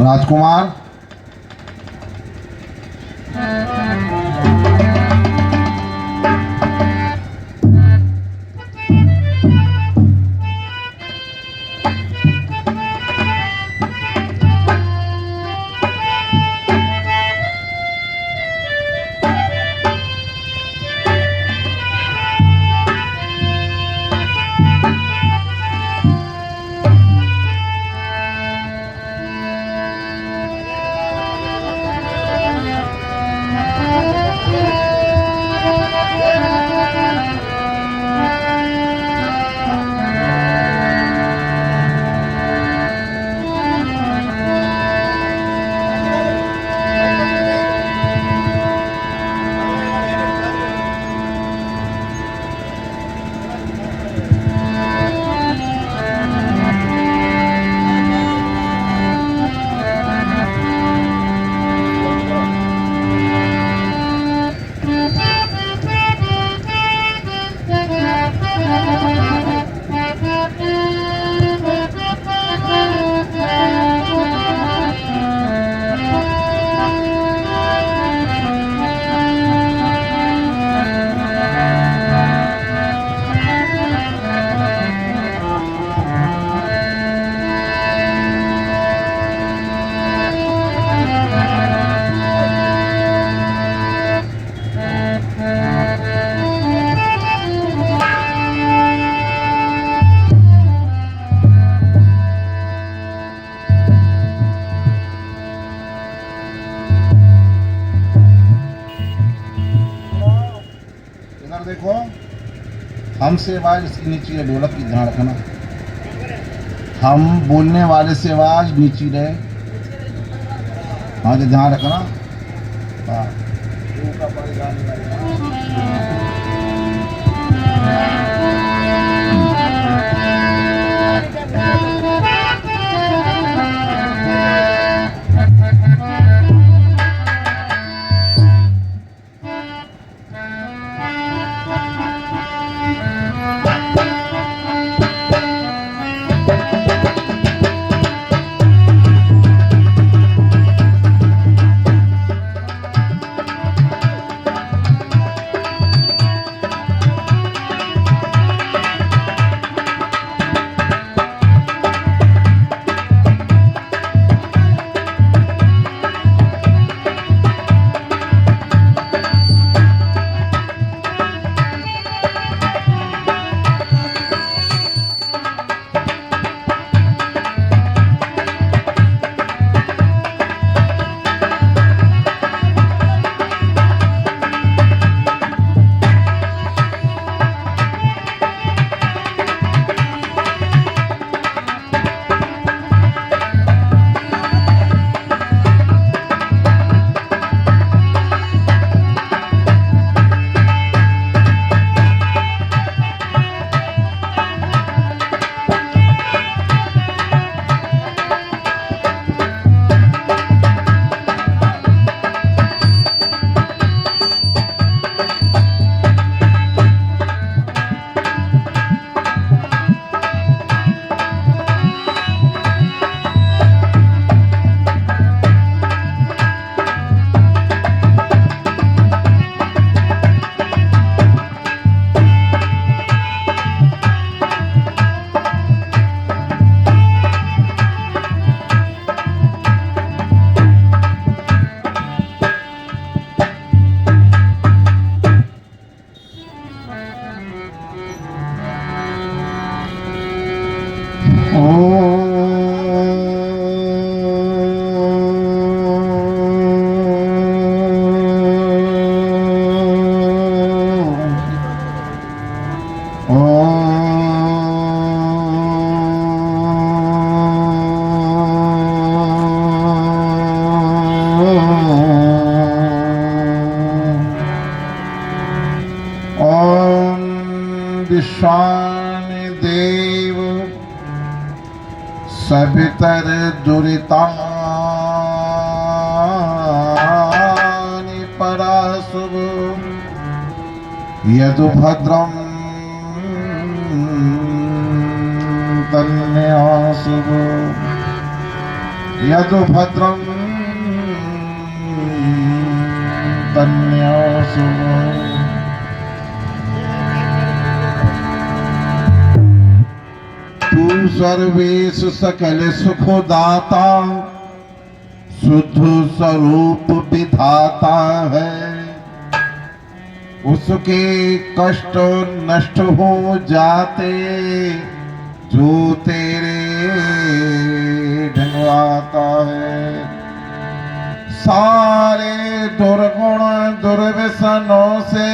राजकुमार, देखो, हमसे आवाज इसकी नीची है, ढोलक की ध्यान रखना। हम बोलने वाले से आवाज नीची रहे, हाँ, तो ध्यान रखना। हाँ, सवितर दुरितानि पराशुभ यदु भद्रम तन्याशुभ यदु भद्रम तन्याशुभ। तू सर्वेश सकल सुखदाता शुद्ध स्वरूप विधाता है। उसके कष्ट नष्ट हो जाते जो तेरे ढंगवाता है। सारे दुर्गुण दुर्व्यसनों से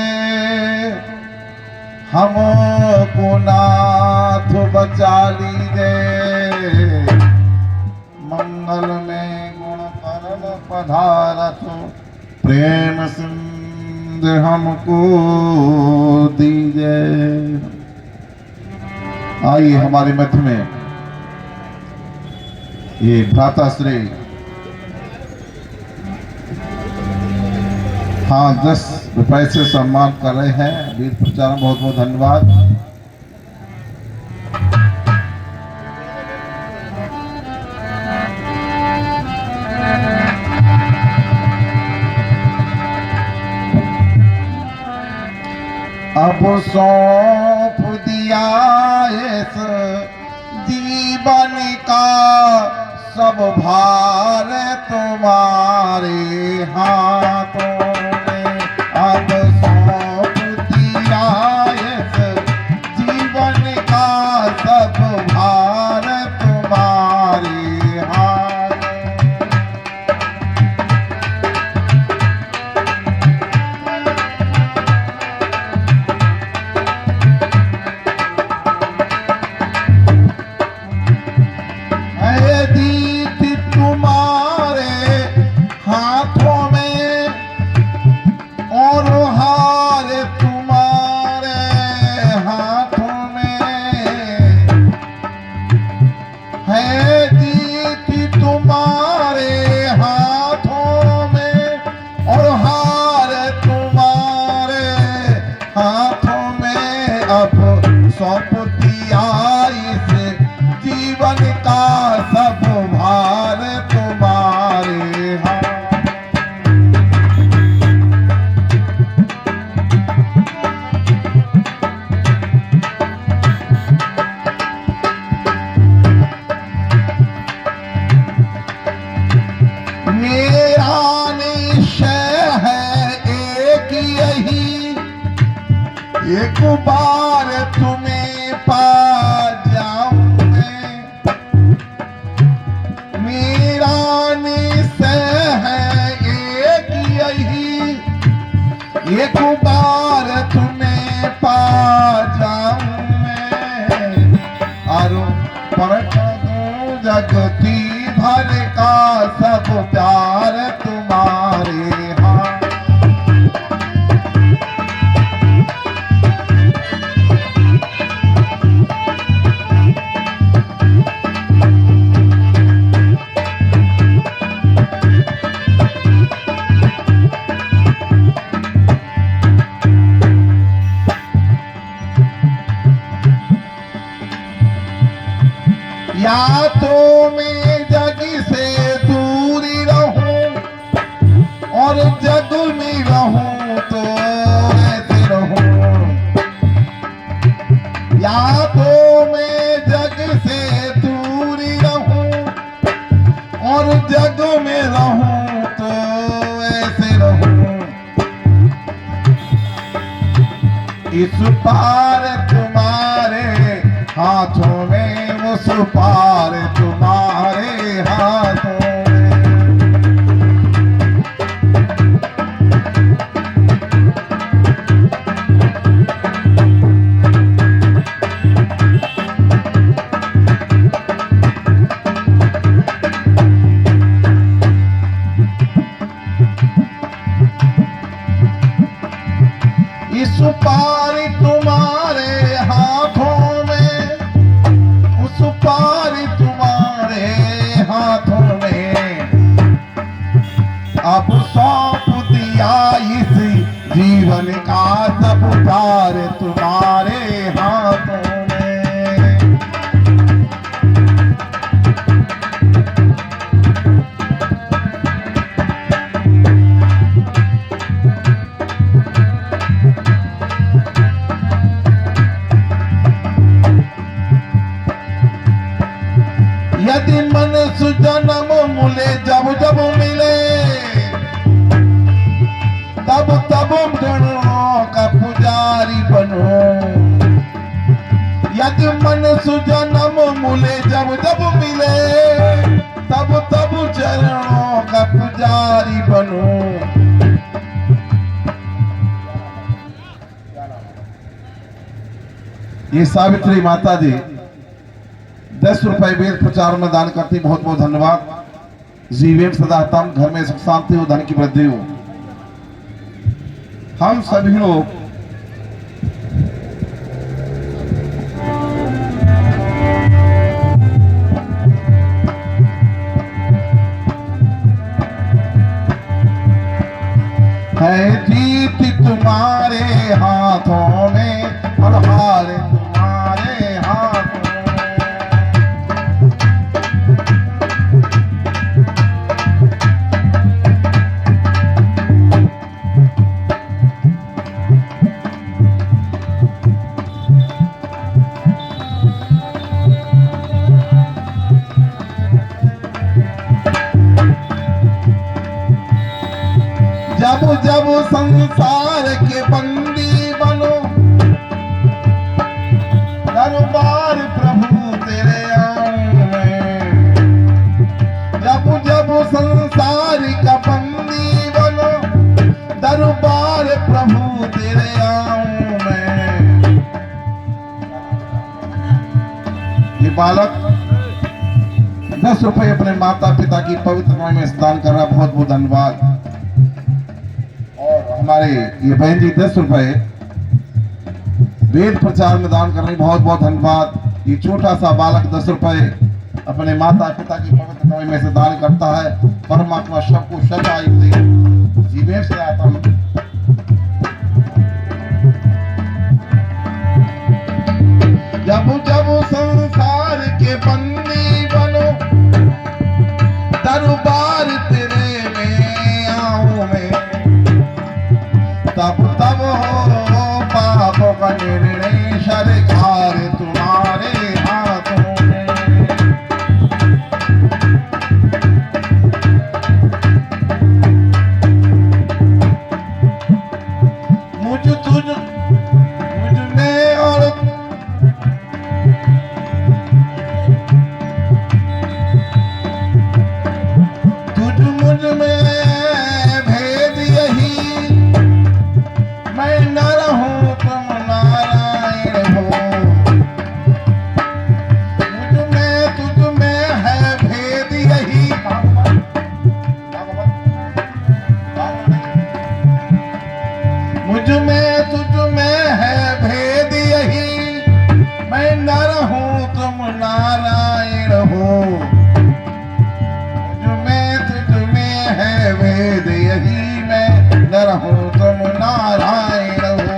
हमको नाथ बचा लीजे। मंगल में गुण करण पधारत प्रेम सिंध हमको दीजे। आइए हमारे मध्य में ये भ्राताश्री 10 रुपए से सम्मान कर रहे हैं। वीर प्रचार बहुत बहुत धन्यवाद। अब सौंप दिया इस जीवन का सब भार तुम्हारे हाथों में। अब सौंप दिया इस जीवन का सब भार तुम्हारे हाथों। दीति तुम्हारे हाथों में और हार तुम्हारे हाथों में है। दीति तुम्हारे हाथों में और हार तुम्हारे हाथों में। अब सौंप दिया इस जीवन का सब भार तुम्हारे हाथ। मेरा निश्चय है एक यही, एक बार तुम्हें पा जाऊं मैं। मेरा निश्चय है एक यही, एक बार तुम्हें पा जाऊं मैं। अर्पण दूं जगती भर का सब प्यार तुम्हारे हाथ। या तो मैं जग से दूरी रहूं और जग में रहूं तो ऐसे रहूं। या तो मैं जग से दूरी रहूं और जग में रहूं तो ऐसे रहूं। इस पार तुम्हारे हाथों में, उस पार तुम्हारे हाथों में। इस पार तुम्हारे हाथों में, उस पार तुम्हारे यदि मनुष्य जन्म मूले जब जब मिले तब तब गणों का पुजारी बनो। यदि मनुष्य जन्म मूले जब जब मिले तब तब चरणों का पुजारी बनो। ये सावित्री माता जी 10 रुपए वेद प्रचार में दान करती, बहुत बहुत धन्यवाद। जीवन सदा तम, घर में सुख शांति हो, धन की वृद्धि हो। हम सभी लोग है जीत तुम्हारे हाथों में और हार तुम्हारे हाथों जब जब संसार के बंदी बनो दरबार प्रभु तेरे आऊं। जब जब संसार का बंदी बनो दरबार प्रभु तेरे आऊं मैं। ये बालक 10 रुपए अपने माता पिता की पवित्र नाम में स्नान कर रहा, बहुत बहुत धन्यवाद। हमारे ये बहन जी 10 रुपए वेद प्रचार में दान करने, बहुत बहुत धन्यवाद। ये छोटा सा बालक 10 रुपए अपने माता पिता की पवित्र नाम में से दान करता है। परमात्मा सबको सदायु दे। जीवन से आता हूं। जब जब संसार के बंदी बनो दरबार तेरे में आऊं मैं। तब तब हो पापों का निर्णय सरकार तुम्हारे हाथों में। मुझ में और तुझ मुझ में भेद यही, मैं नर हूँ तुम नारायण हो। तुझ में है भेद यही, मुझ में तुझ में है भेद यही, मैं नर हूँ तुम नारायण हो। तुझ में है भेद यही, मैं नर हूँ तुम नारायण हो।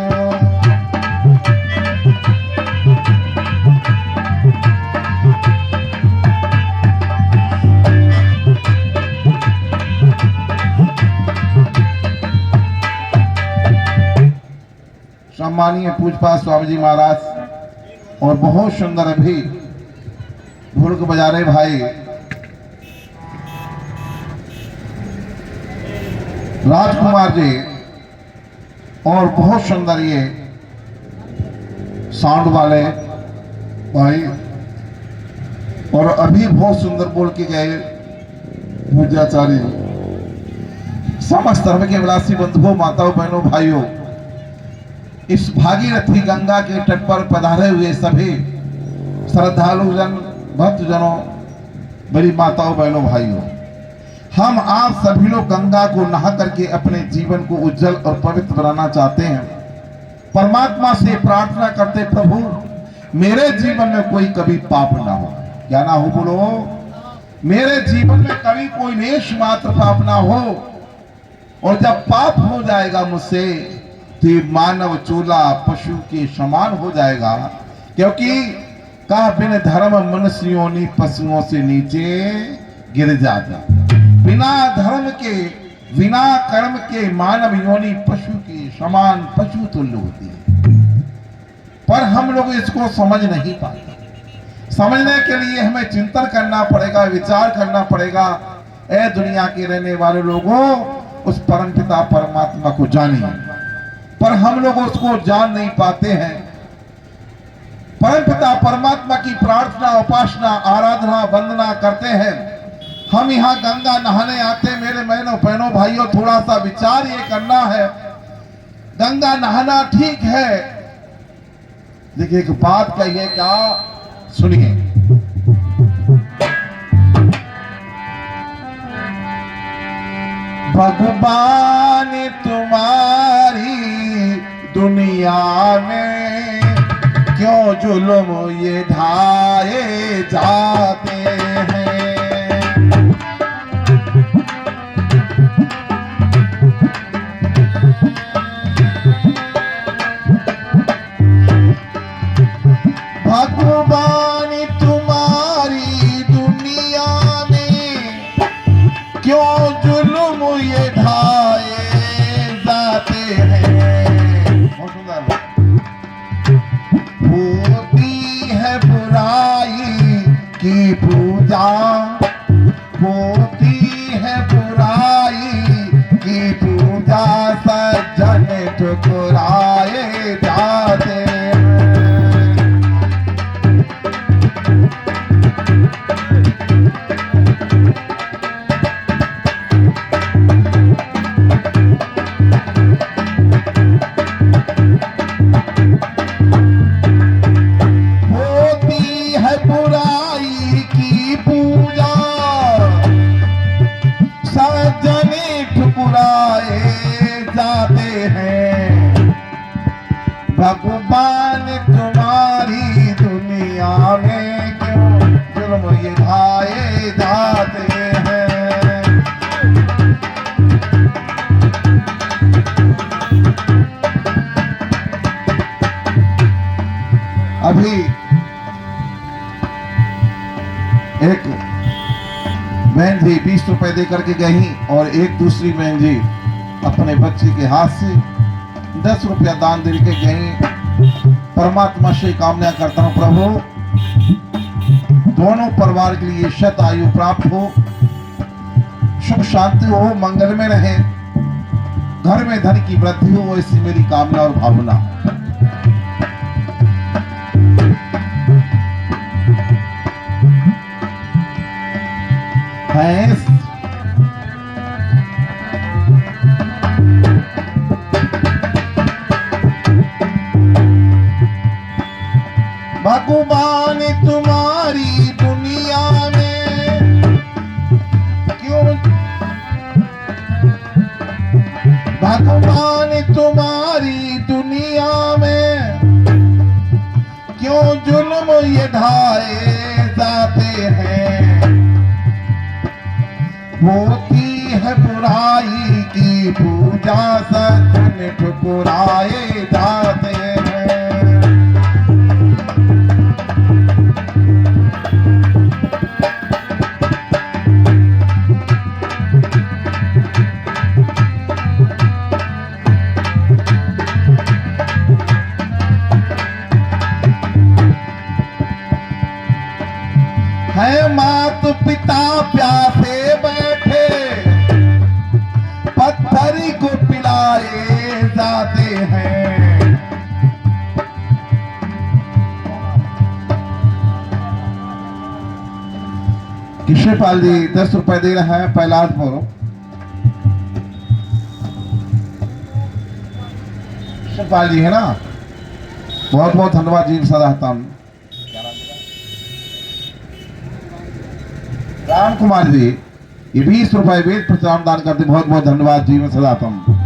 सम्मानीय पूजपाठ स्वामी जी महाराज और बहुत सुंदर अभी ढोल को बजा रहे भाई राजकुमार जी, और बहुत सुंदर ये साउंड वाले भाई, और अभी बहुत सुंदर बोल के गए पूजाचारी। समस्त धर्म के विलासी बंधुओं, माताओं, बहनों, भाइयों, इस भागीरथी गंगा के तट पर पधारे हुए सभी श्रद्धालु जन, भक्तजनों, बड़ी माताओं, बहनों, भाइयों, हम आप सभी लोग गंगा को नहा करके अपने जीवन को उज्जवल और पवित्र बनाना चाहते हैं। परमात्मा से प्रार्थना करते, प्रभु मेरे जीवन में कोई कभी पाप ना हो। क्या ना हो बोलो? मेरे जीवन में कभी कोई लेश मात्र पाप ना हो। और जब पाप हो जाएगा मुझसे तो मानव चूल्हा पशु के समान हो जाएगा, क्योंकि कहा बिन धर्म मनुष्य योनि पशुओं से नीचे गिर जाता। बिना धर्म के, बिना कर्म के मानव योनि पशु के समान, पशु तुल्य होती है। पर हम लोग इसको समझ नहीं पाते। समझने के लिए हमें चिंतन करना पड़ेगा, विचार करना पड़ेगा। ए दुनिया के रहने वाले लोगों, उस परमपिता परमात्मा को जानिए, पर हम लोग उसको जान नहीं पाते हैं। परमपिता परमात्मा की प्रार्थना, उपासना, आराधना, वंदना करते हैं। हम यहाँ गंगा नहाने आते, मेरे बहनों बहनों भाइयों, थोड़ा सा विचार ये करना है। गंगा नहाना ठीक है, लेकिन एक बात कहिए, क्या सुनिए। भगवान तुम्हारी दुनिया में क्यों जुल्म ये ढाए जाते हैं। भगवान तुम्हारी दुनिया में क्यों जुल्म ये ढाए जाते हैं। बहुत सुंदर। होती है बुराई की पूजा, होती है बुराई की पूजा, सज्जन ठुकराए जाते हैं। भगवान तुम्हारी दुनिया में क्यों जुल्म ये ढाए जाते हैं। अभी एक बहन जी 20 रुपए दे करके गई और एक दूसरी बहन जी अपने बच्चे के हाथ से 10 रुपया दान दे के गए। परमात्मा से कामना करता हूं प्रभु, दोनों परिवार के लिए शत आयु प्राप्त हो, सुख शांति हो, मंगल में रहे, घर में धन की वृद्धि हो, ऐसी मेरी कामना और भावना। भैंस भगवान तुम्हारी दुनिया में क्यों, भगवान तुम्हारी दुनिया में क्यों जुल्म ये ढाए जाते हैं। होती है बुराई की पूजा, सज्जन ठुकराए जाते हैं। है मात पिता प्यासे बैठे, पत्थर को पिलाए जाते हैं। कृष्णपाल जी 10 रुपए दे रहे हैं पैलासपुर। कृष्णपाल जी है ना, बहुत बहुत धन्यवाद जी, सदाहता हूं। राम कुमार जी ये 20 रुपए वेद प्रचार दान करते, बहुत बहुत धन्यवाद जी, मैं सदाता हूं।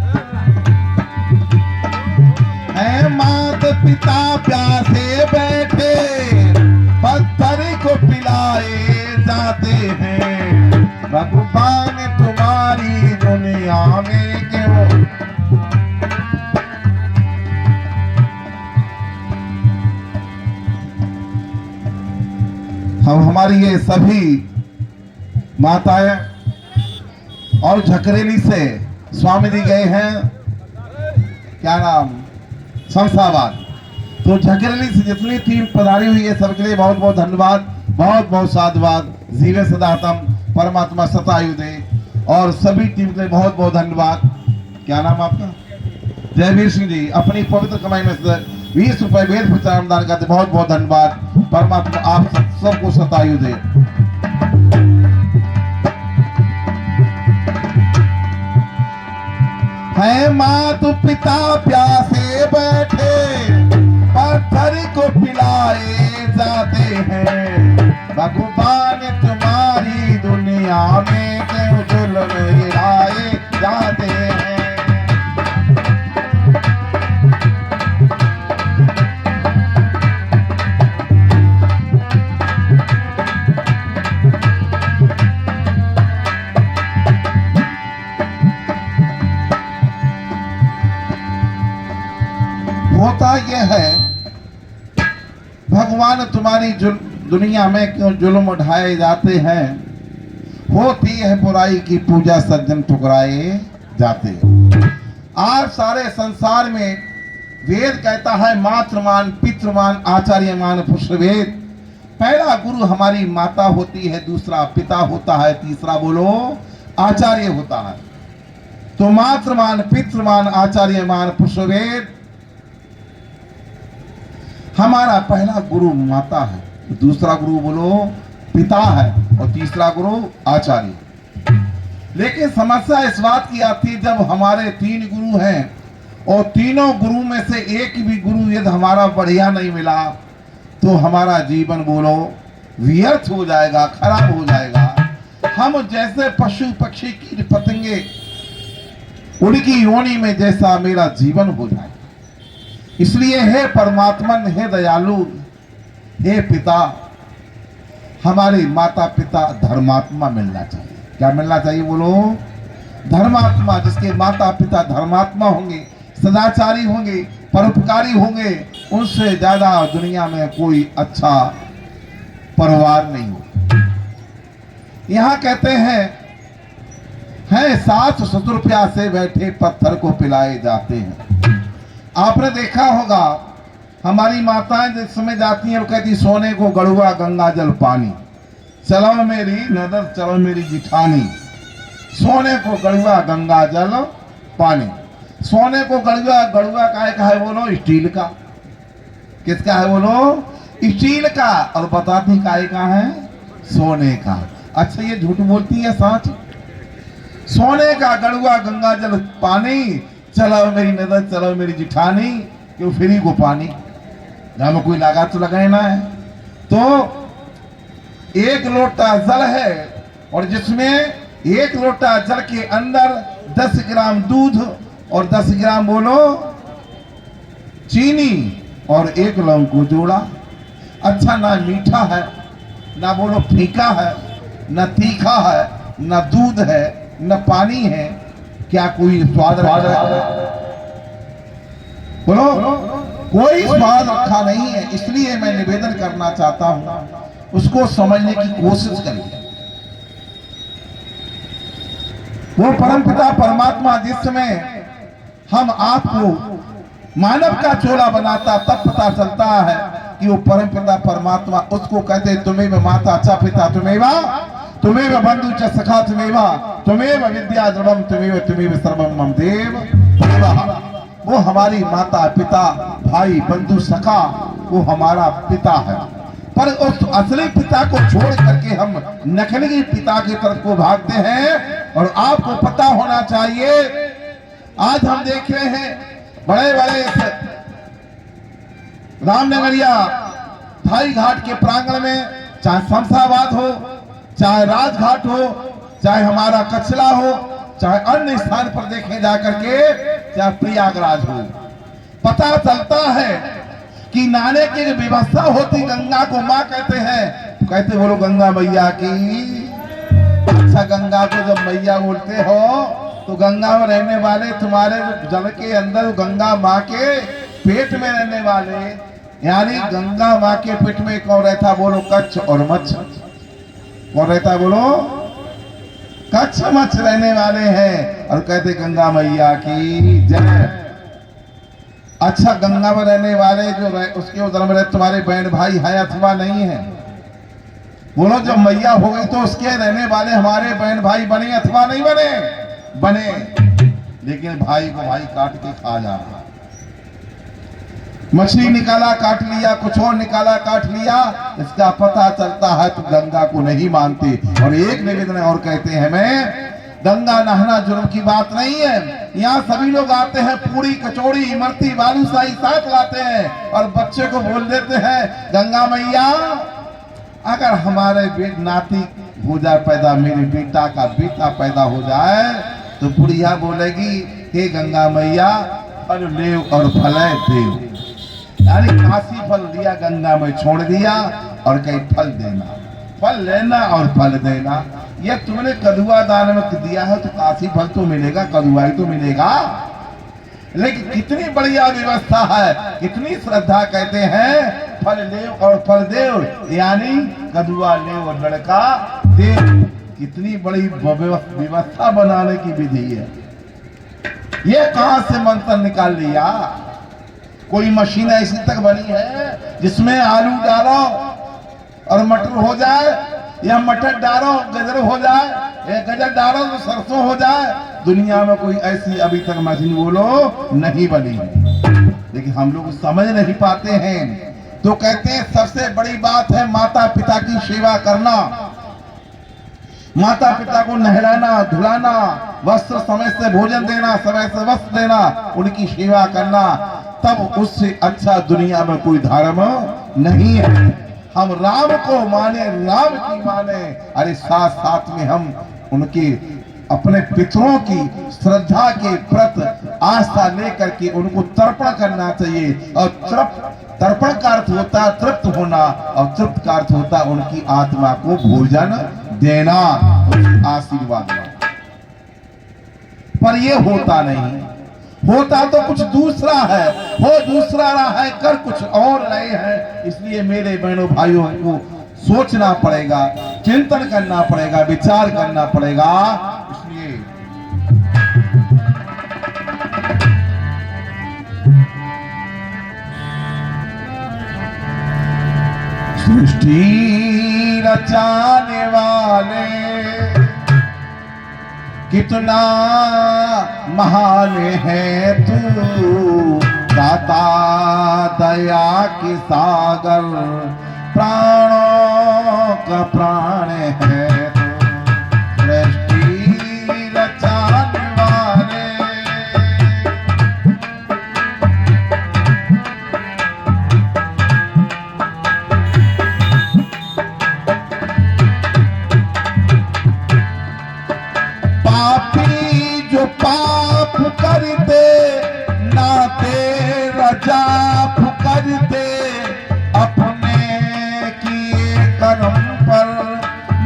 माता पिता प्यासे बैठे, पत्थर को पिलाए जाते हैं। भगवान तुम्हारी दुनिया में क्यों, हम हमारी ये सभी माताएं और झकरेली से स्वामी जी गए हैं, क्या नाम, शमशाबाद। तो झकरली से जितनी टीम पधारी हुई है सबके लिए बहुत बहुत धन्यवाद, बहुत बहुत साधुवाद। जीवे सदातम परमात्मा सतायु दे। और सभी टीम के लिए बहुत बहुत धन्यवाद। क्या नाम आपका? जयवीर सिंह जी अपनी पवित्र कमाई में से 20 रुपए वेद प्रचार दान करते, बहुत बहुत धन्यवाद। परमात्मा आप सबको सतायु दे। है मातु पिता प्यासे बैठे, पत्थर को पिलाए जाते हैं। भगवान तुम्हारी दुनिया में क्यों जुल्म गिराए जाते हैं। होता यह है, भगवान तुम्हारी दुनिया में क्यों जुल्म उठाए जाते हैं। होती है बुराई की पूजा सज्जन ठुकराए जाते हैं। आज सारे संसार में वेद कहता है मातृमान पितृमान आचार्यमान पुष्पवेद। पहला गुरु हमारी माता होती है, दूसरा पिता होता है, तीसरा बोलो आचार्य होता है। तो मातृमान पितृमान आचार्यमान पुष्पवेद। हमारा पहला गुरु माता है, दूसरा गुरु बोलो पिता है और तीसरा गुरु आचार्य। लेकिन समस्या इस बात की आती है जब हमारे 3 गुरु हैं और तीनों गुरु में से एक भी गुरु यदि हमारा बढ़िया नहीं मिला तो हमारा जीवन बोलो व्यर्थ हो जाएगा, खराब हो जाएगा। हम जैसे पशु पक्षी कीट पतंगे उनकी योनि में जैसा मेरा जीवन हो जाए। इसलिए हे परमात्मन, हे दयालु, हे पिता, हमारे माता पिता धर्मात्मा मिलना चाहिए। क्या मिलना चाहिए बोलो? धर्मात्मा। जिसके माता पिता धर्मात्मा होंगे, सदाचारी होंगे, परोपकारी होंगे, उनसे ज्यादा दुनिया में कोई अच्छा परिवार नहीं हो। यहां कहते हैं सास ससुर प्यासे बैठे पत्थर को पिलाए जाते हैं। आपने देखा होगा हमारी माताएं जिस समय जाती हैं वो कहती सोने को गड़ुआ गंगा जल पानी, चलो मेरी नदर चलो मेरी जिठानी। सोने को गड़ुआ गंगा जल पानी। सोने को गड़ुआ, गड़ुआ का है बोलो स्टील का। किसका है बोलो? स्टील का। और बताती का है? सोने का। अच्छा ये झूठ बोलती है सच? सोने का गड़ुआ गंगा जल पानी, चलो मेरी नजर चलो मेरी जिठानी। क्यों? फ्री को पानी, घर में कोई लागत तो लगाना है। तो 1 लोटा जल है और जिसमें 1 लोटा जल के अंदर 10 ग्राम दूध और 10 ग्राम बोलो चीनी और 1 लौंग को जोड़ा। अच्छा ना मीठा है, ना बोलो फीका है, न तीखा है, न दूध है, न पानी है। क्या कोई स्वाद बोलो? कोई स्वाद रखा नहीं है। इसलिए मैं निवेदन करना चाहता हूं उसको समझने की कोशिश करिए। वो परमपिता परमात्मा जिस समय हम आपको मानव का चोला बनाता तब पता चलता है कि वो परमपिता परमात्मा, उसको कहते तुम्हें माता च पिता तुम्हें बंधु च सखा तुम्हें विद्या द्रवम तुम्हें सर्वम मम देव। वो हमारी माता पिता भाई बंधु सखा, वो हमारा पिता है। पर उस असली पिता को छोड़ करके हम नकली पिता की तरफ को भागते हैं। और आपको पता होना चाहिए, आज हम देख रहे हैं बड़े बड़े रामनगरिया थाई घाट के प्रांगण में, चाहे शमशाबाद हो, चाहे राजघाट हो, चाहे हमारा कचला हो, चाहे अन्य स्थान पर देखे जाकर के, चाहे प्रयागराज हो, पता चलता है कि नहाने की व्यवस्था होती। गंगा को माँ कहते हैं, कहते बोलो गंगा मैया की। अच्छा गंगा को जब मैया बोलते हो तो गंगा में रहने वाले तुम्हारे जल के अंदर गंगा माँ के पेट में रहने वाले, यानी गंगा माँ के पेट में कौन रहता बोलो? कच्छ और मच्छ। कौन रहता बोलो? कच्छ मच्छ रहने वाले हैं। और कहते गंगा मैया की जय। अच्छा गंगा में रहने वाले जो उसके उधर में तुम्हारे बहन भाई है अथवा नहीं है? बोलो जब मैया हो गई तो उसके रहने वाले हमारे बहन भाई बने अथवा नहीं बने? बने। लेकिन भाई को भाई काट के खा जा रहा। मछली निकाला काट लिया, कुछ और निकाला काट लिया, इसका पता चलता है तो गंगा को नहीं मानते। और एक निवेदन और कहते हैं, मैं गंगा नहाना जुर्म की बात नहीं है। यहाँ सभी लोग आते हैं, पूरी कचौड़ी इमरती बालूशाही साथ लाते हैं और बच्चे को बोल देते हैं, गंगा मैया अगर हमारे नाती हो जाए पैदा, मेरे बेटा का बेटा पैदा हो जाए, तो बुढ़िया बोलेगी, हे गंगा मैया फल ले और फले देव। यानी काशी फल दिया, गंगा में छोड़ दिया और कहीं फल देना, फल लेना और फल देना। ये तुमने कदुआ दान में दिया है तो काशी फल तो मिलेगा, कदुआ ही तो मिलेगा। लेकिन कितनी बढ़िया व्यवस्था है, कितनी श्रद्धा। कहते हैं फल ले और फल देव, यानी कदुआ ले और लड़का देव। कितनी बड़ी व्यवस्था बनाने की विधि है। ये कहां से मंत्र निकाल लिया? कोई मशीन ऐसी तक बनी है जिसमें आलू डालो और मटर हो जाए, या मटर डालो गजर हो जाए, या गजर डालो तो सरसों हो जाए? दुनिया में कोई ऐसी अभी तक मशीन बोलो नहीं बनी है। लेकिन हम लोग समझ नहीं पाते हैं। तो कहते हैं सबसे बड़ी बात है माता पिता की सेवा करना, माता पिता को नहलाना धुलाना, वस्त्र समय से भोजन देना, समय से वस्त्र देना, उनकी सेवा करना। तब उससे अच्छा दुनिया में कोई धर्म नहीं है। हम राम को माने, राम की माने, अरे साथ साथ में हम उनके अपने पितरों की श्रद्धा के प्रति आस्था लेकर के उनको तर्पण करना चाहिए। और तर्पण का अर्थ होता है तृप्त होना, और तृप्त का अर्थ होता है उनकी आत्मा को भोजन देना, आशीर्वाद देना। पर ये होता नहीं, होता तो कुछ दूसरा है, हो दूसरा रहा है, कर कुछ और रहे हैं। इसलिए मेरे बहनों भाइयों को सोचना पड़ेगा, चिंतन करना पड़ेगा, विचार करना पड़ेगा। इसलिए सृष्टि रचाने वाले कितना महान है तू, दाता दया के सागर, प्राणों का प्राण है तू। सृष्टि रचाने वाले पापी जो पाप करते, ना तेरा जाप करते, अपने किए कर्म पर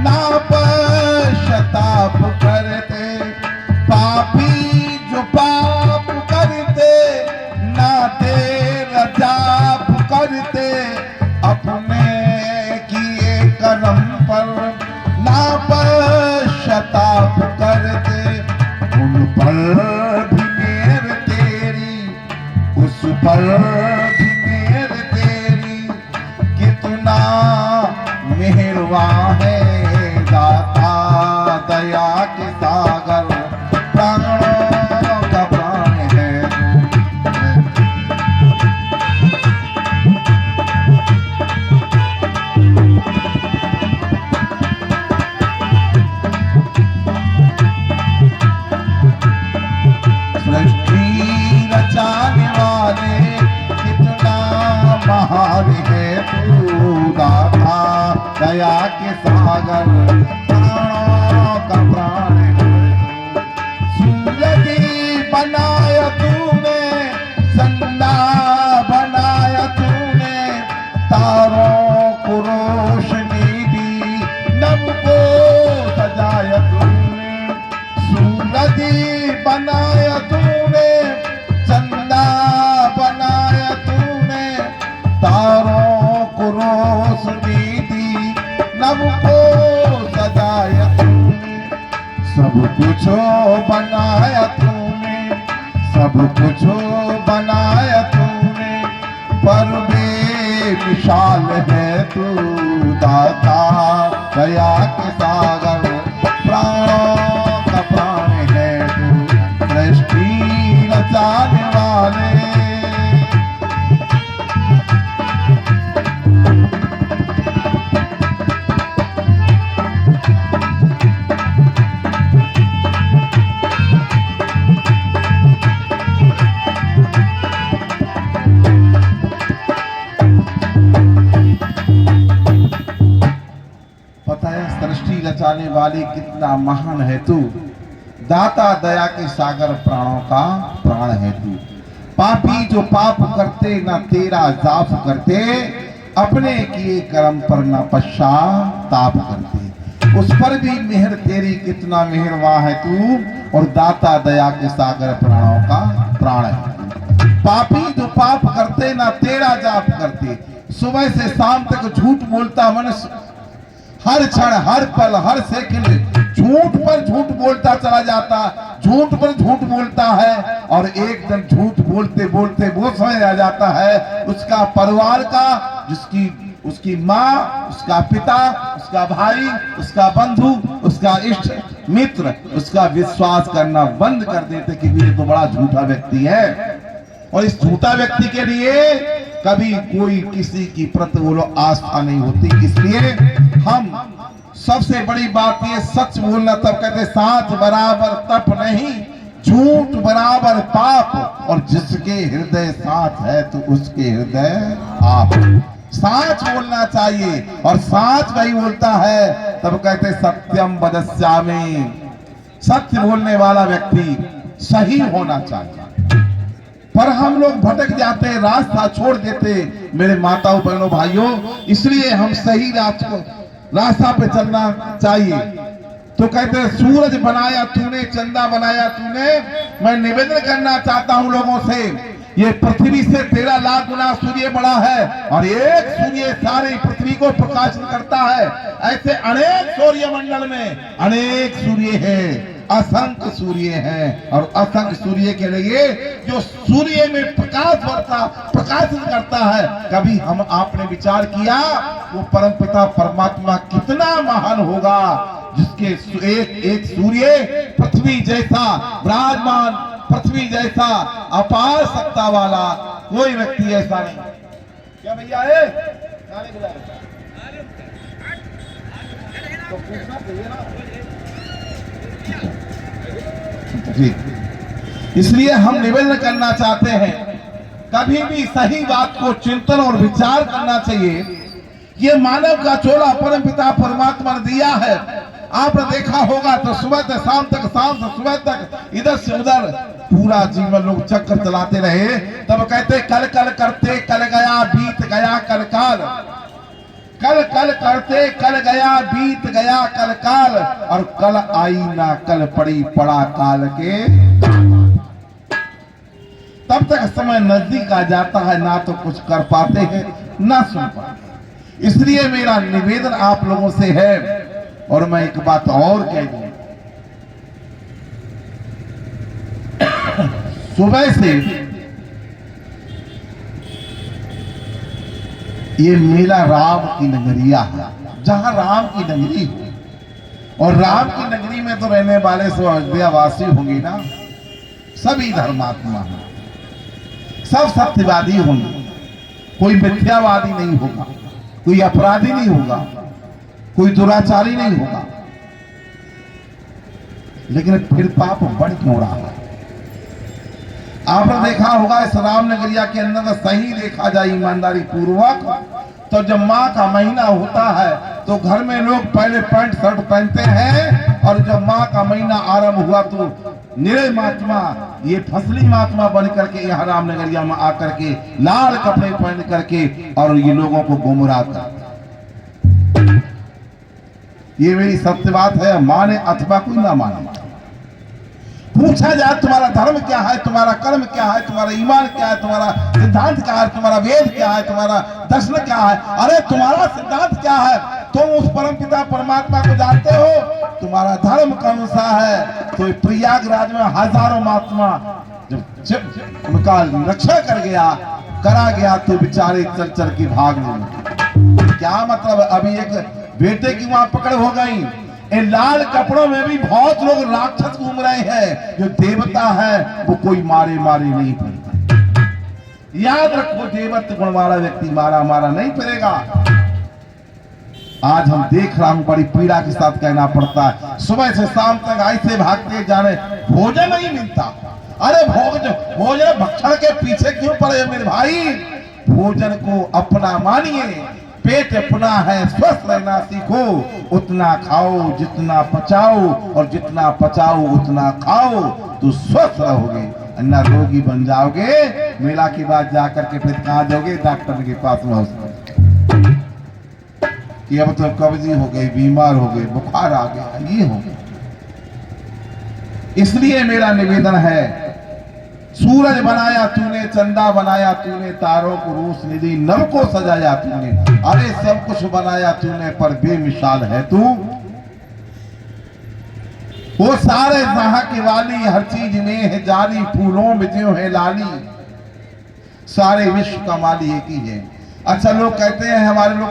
ना पश्चाताप करते। पापी जो पाप करते, ना तेरा जाप करते, अपने किए कर्म पर ना पश्चाताप करते। उन पर भी मेर तेरी, उस पर भी मेर तेरी, कितना मेहरबान है दाता दया के सागर, प्राणों का प्राण है सृष्टि रचाने वाले कितना महान है तू, दाता दया के सागर, प्राणों का प्राण है। सूरज बनाया तूने, संदा बनाया तूने, तारों को रोशनी दी, नभ को सजाया तूने। सूरज बनाया तूने, चंदा बनाया तूने, तारों को रोशनी दी, नभ को सजाया तूने। सब कुछ बनाया तूने, सब कुछ बनाया तूने। विशाल है तू दाता दया के सागर, प्राणों का प्राण है तू सृष्टि रचाने वाले। सृष्टि रचाने वाले कितना महान है तू, दाता दया के सागर, प्राणों का प्राण है तू। पापी जो पाप करते न तेरा जाप करते, अपने किए कर्म पर न पश्चाताप करते, उस पर भी मेहर तेरी कितना मेहरबान है तू, और दाता दया के सागर, प्राणों का प्राण है तू। पापी जो पाप करते न तेरा जाप करते, सुबह से शाम तक झूठ बोलता मनुष्य, हर क्षण हर पल हर सेकंड झूठ पर झूठ बोलता चला जाता, झूठ पर झूठ बोलता है, और एक दिन झूठ बोलते बोलते वो समय आ जाता है उसका परिवार का, जिसकी उसकी माँ, उसका पिता, उसका भाई, उसका बंधु, उसका इष्ट मित्र उसका विश्वास करना बंद कर देते कि ये तो बड़ा झूठा व्यक्ति है। और इस झूठा व्यक्ति के लिए कभी कोई किसी की प्रति वो लोग आस्था नहीं होती। इसलिए हम सबसे बड़ी बात ये सच बोलना, तब कहते साच बराबर तप नहीं, झूठ बराबर पाप, और जिसके हृदय साच है तो उसके हृदय आप। साच बोलना चाहिए, और साच वही बोलता है, तब कहते सत्यम वदस्यामि, सत्य बोलने वाला व्यक्ति सही होना चाहिए। पर हम लोग भटक जाते, रास्ता छोड़ देते मेरे माताओं बहनों भाइयों, इसलिए हम सही रास्ता पे चलना चाहिए। तो कहते हैं सूरज बनाया तूने, चंदा बनाया तूने, मैं निवेदन करना चाहता हूं लोगों से, ये पृथ्वी से 13 लाख गुना सूर्य बड़ा है, और एक सूर्य सारी पृथ्वी को प्रकाशित करता है। ऐसे अनेक सूर्य मंडल में अनेक सूर्य है, असंख्य सूर्य हैं, और असंख्य सूर्य के लिए जो सूर्य में प्रकाशित करता है, कभी हम आपने विचार किया वो परमपिता परमात्मा कितना महान होगा, जिसके एक सूर्य पृथ्वी जैसा विराजमान, पृथ्वी जैसा अपार सत्ता वाला कोई व्यक्ति ऐसा नहीं। क्या भैया है तो पूछना चाहिए ना जी। इसलिए हम निवेदन करना चाहते हैं, कभी भी सही बात को चिंतन और विचार करना चाहिए। ये मानव का चोला परमपिता परमात्मा ने दिया है। आपने देखा होगा तो सुबह से शाम तक, शाम से सुबह तक, इधर से उधर पूरा जीवन लोग चक्कर चलाते रहे, तब कहते कल कल करते कल गया बीत गया कल काल, कल कल करते कल गया बीत गया कल काल, और कल आई ना कल पड़ी पड़ा काल के। तब तक समय नजदीक आ जाता है, ना तो कुछ कर पाते हैं ना सुन पाते। इसलिए मेरा निवेदन आप लोगों से है, और मैं एक बात और कह दूं, सुबह से ये मेला राम की नगरिया है, जहां राम की नगरी हो, और राम की नगरी में तो रहने वाले सब अयोध्यावासी होंगे ना, सभी धर्मात्मा हैं, सब सत्यवादी होंगे, कोई मिथ्यावादी नहीं होगा, कोई अपराधी नहीं होगा, कोई दुराचारी नहीं होगा। लेकिन फिर पाप बढ़ क्यों रहा है? आपने देखा होगा इस राम नगरिया के अंदर सही देखा जाए ईमानदारी पूर्वक, तो जब माह का महीना होता है तो घर में लोग पहले पैंट शर्ट पहनते हैं, और जब माह का महीना आरंभ हुआ तो निरे महात्मा, ये फसली महात्मा बन करके यहाँ राम नगरिया में आकर के लाल कपड़े पहन करके और ये लोगों को गुमराह करते। ये मेरी सत्य बात है, माने अथवा कोई ना माने। पूछा जाए तुम्हारा धर्म क्या है, तुम्हारा कर्म क्या है, तुम्हारा ईमान क्या है, तुम्हारा सिद्धांत क्या है, तुम्हारा वेद क्या है, तुम्हारा दर्शन क्या है? अरे तुम्हारा सिद्धांत क्या है? तुम उस परमपिता परमात्मा को जानते हो? तुम्हारा धर्म कौन सा है? तो प्रयागराज में हजारों महात्मा जब उनका रक्षा करा गया तो बेचारे चल चल के भाग गए। क्या मतलब? अभी एक बेटे की वहां पकड़ हो गई। इन लाल कपड़ों में भी बहुत लोग राक्षस घूम रहे हैं। जो देवता है वो कोई मारे मारे नहीं फिरता। याद रखो, देवत्व गुण वाला व्यक्ति मारा मारा नहीं फिरेगा। आज हम देख रहा हूं, बड़ी पीड़ा के साथ कहना पड़ता है, सुबह से शाम तक ऐसे भागते जाने, भोजन नहीं मिलता। अरे भोजन भक्षण के पीछे क्यों पड़े मेरे भाई? भोजन को अपना मानिए। पेट अपना है, स्वस्थ रहना सीखो। उतना खाओ जितना पचाओ, और जितना पचाओ उतना खाओ, तो स्वस्थ रहोगे, अन्ना रोगी बन जाओगे। मेला के बाद जाकर के फिर कहां जाओगे? डॉक्टर के पास में कि अब तो कब्जी हो गई, बीमार हो गए, बुखार आ गया, ये हो गया। इसलिए मेरा निवेदन है, सूरज बनाया तूने, चंदा बनाया तूने, तारों को रोशनी, नभ को सजाया तूने, अरे सब कुछ बनाया तूने, पर बेमिसाल है तू। वो सारे जहां की वाली, हर चीज में है जारी, फूलों में जो है लाली, सारे विश्व का माली एक ही है। अच्छा, लोग कहते हैं, हमारे लोग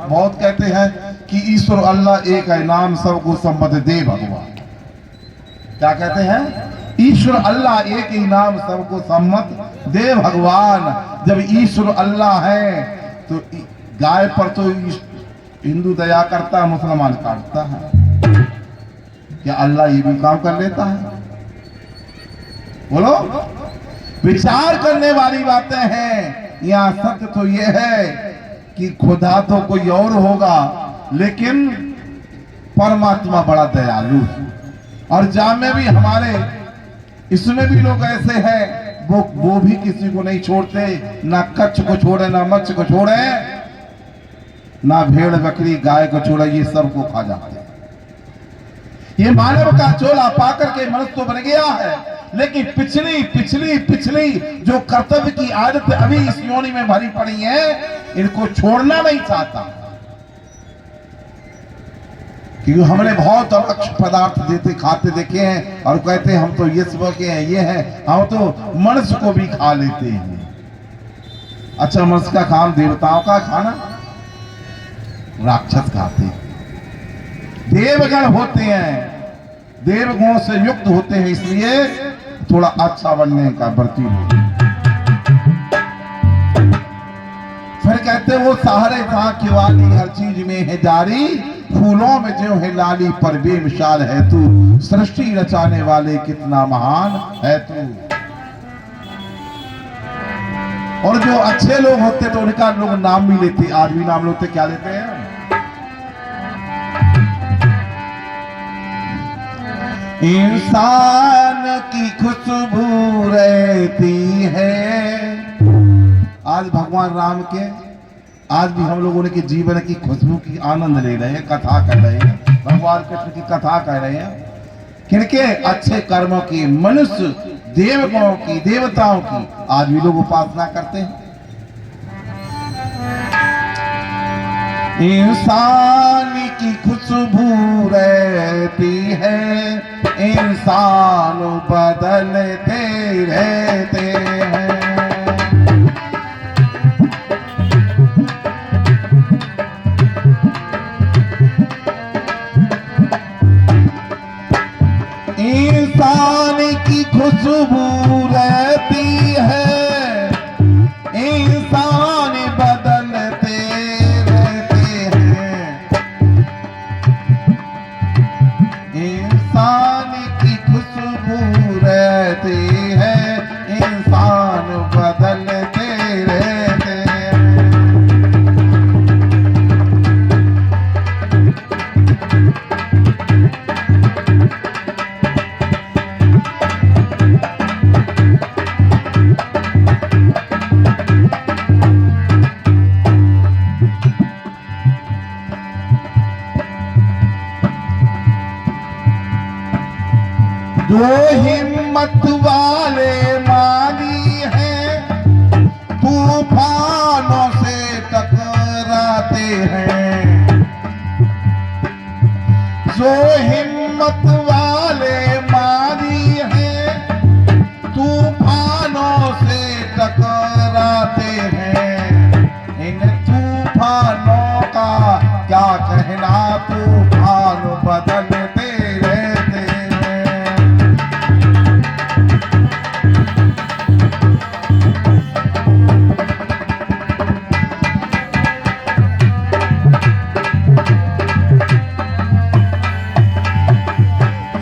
बहुत कहते हैं कि ईश्वर अल्लाह एक है, नाम सबको सम्मत दे भगवान। क्या कहते हैं? ईश्वर अल्लाह एक ही, नाम सबको सम्मत दे भगवान। जब ईश्वर अल्लाह है तो गाय पर तो हिंदू दया करता है, मुसलमान काटता है। क्या अल्लाह ये भी काम कर लेता है? बोलो, विचार करने वाली बातें हैं। यहाँ सत्य तो यह है कि खुदा तो कोई और होगा, लेकिन परमात्मा बड़ा दयालु है। और जहां में भी हमारे इसमें भी लोग ऐसे हैं, वो भी किसी को नहीं छोड़ते, ना कच्छ को छोड़े, ना मच्छ को छोड़े, ना भेड़ बकरी गाय को छोड़े, ये सबको खा जाते हैं। ये मानव का चोला पाकर के मनुष्य तो बन गया है, लेकिन पिछली पिछली पिछली जो कर्तव्य की आदत अभी इस योनि में भरी पड़ी है, इनको छोड़ना नहीं चाहता। क्योंकि हमने बहुत अक्षय पदार्थ देते खाते देखे हैं, और कहते हैं हम तो ये सब के हैं, ये है, हम तो मनुष्य को भी खा लेते हैं। अच्छा, मनुष्य का खाना, देवताओं का खाना राक्षस खाते हैं। देवगण होते हैं, देवगुणों से युक्त होते हैं, इसलिए थोड़ा अच्छा बनने का बर्ती हो। फिर कहते हैं, वो सारे जहां की वाली, हर चीज में है जारी, फूलों में जो है लाली, पर बेमिसाल है तू। सृष्टि रचाने वाले कितना महान है तू। और जो अच्छे लोग होते तो उनका लोग नाम भी लेते, आज भी नाम लेते। क्या लेते हैं? इंसान की खुशबू रहती है। आज भगवान राम के, आज भी हम लोगों ने के जीवन की खुशबू की आनंद ले रहे हैं, कथा कर रहे हैं, भगवान कृष्ण की कथा कर रहे हैं। किनके? अच्छे कर्मों की, मनुष्य देवगुणों की, देवताओं की आज भी लोग उपासना करते हैं। इंसान की खुशबू रहती है, इंसान बदलते रहते हैं। इंसान की खुशबू रहती है, इंसान बदलते रहते हैं। इंसान की खुशबू रहती है, इंसान बदलते रहते हैं। जो हिम्मत वाले माली हैं, तूफानों से टकराते हैं। जो हिम्मत वाले माली हैं, तूफानों से टकराते हैं। इन तूफानों का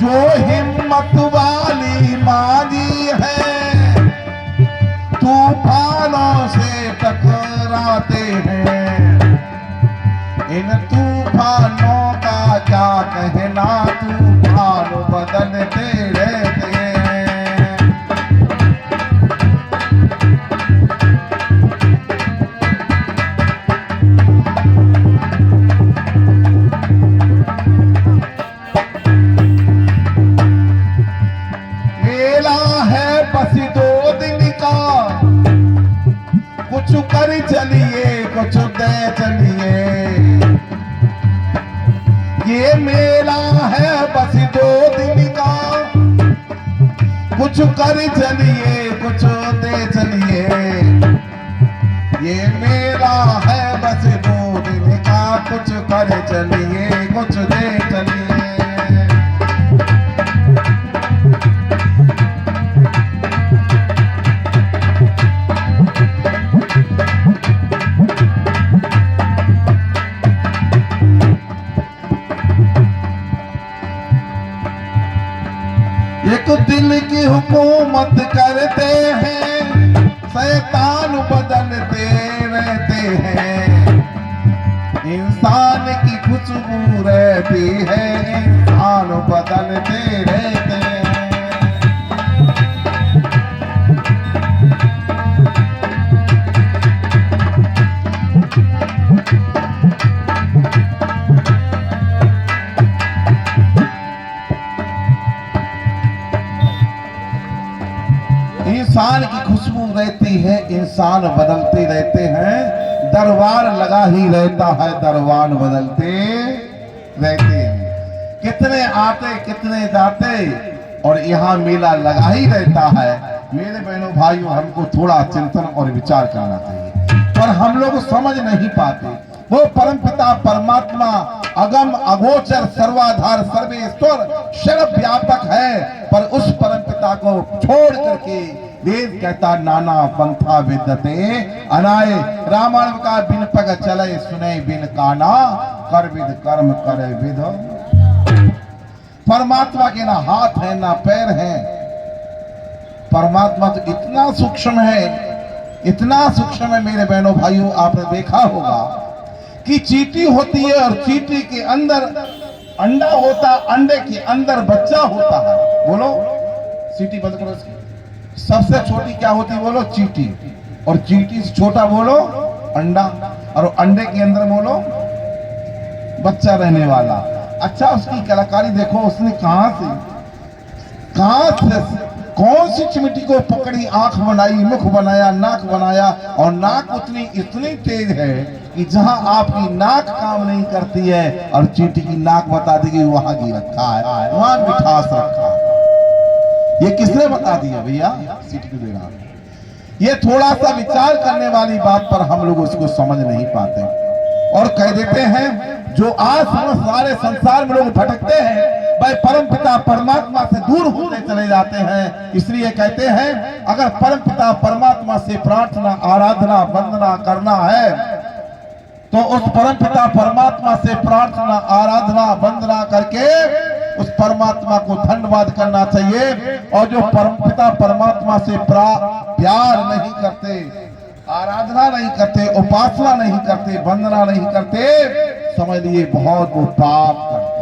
जो हिम्मत वाली मांगी है तूफानों से टकराते हैं। इन तूफानों का क्या कहना, तूफान बदलते रहते हैं। कुछ कर चलिए कुछ दे चलिए, ये मेला है बस 2 दिन का। कुछ कर चलिए कुछ दे चलिए, ये मेला है बस 2 दिन का। कुछ कर चलिए कुछ दे चलिए। एक दिल की हुकूमत करते हैं, शैतान बदलते रहते हैं। इंसान की खुशबू रहती है, इंसान बदलते रहते हैं। इंसान की खुशबू रहती है, इंसान बदलते रहते हैं। दरबार लगा ही रहता है, दरबार बदलते रहते हैं। कितने आते कितने जाते और यहाँ मेला लगा ही रहता है। मेरे बहनों भाइयों, हमको थोड़ा चिंतन और विचार करना चाहिए, पर हम लोग समझ नहीं पाते। वो परमपिता परमात्मा अगम अगोचर सर्वाधार सर्वेश्वर सर्वव्यापक है, पर उस परमपिता को छोड़ करके वेद कहता नाना पंथा विद्यते अनाय। रामायण का बिन पग चले सुने बिन काना, कर विद कर्म करे विद। परमात्मा के ना हाथ है ना पैर है। परमात्मा तो इतना सूक्ष्म है, इतना सूक्ष्म है मेरे बहनों भाइयों। आपने देखा होगा कि चींटी होती है और चींटी के अंदर अंडा होता, अंडे के अंदर बच्चा होता है। बोलो, चींटी बंद करो इसकी। सबसे छोटी क्या होती है बोलो? चींटी। और चींटी से छोटा बोलो अंडा, और अंडे के अंदर बोलो बच्चा रहने वाला। अच्छा, उसकी कलाकारी देखो, उसने कहां से कौन सी चिमटी को पकड़ी, आंख बनाई, मुख बनाया, नाक बनाया, और नाक इतनी तेज है कि जहां आपकी नाक काम नहीं करती है और चींटी की नाक बता देगी वहां की रखा है, वहां मिठास रखा है। ये किसने बता दिया भैया? चींटी को दे रहा। ये थोड़ा सा विचार करने वाली बात पर हम लोग उसको समझ नहीं पाते और कह देते हैं जो आज सारे संसार में लोग भटकते हैं, वह परमपिता परमात्मा से दूर होते चले जाते हैं। इसलिए कहते हैं अगर परमपिता परमात्मा से प्रार्थना, आराधना, वंदना करना है तो उस परमपिता परमात्मा से प्रार्थना, आराधना, वंदना करके उस परमात्मा को धन्यवाद करना चाहिए। और जो परमपिता परमात्मा से प्यार नहीं करते, आराधना नहीं करते, उपासना नहीं करते, वंदना नहीं करते, समझ लिए बहुत वो पाप करते।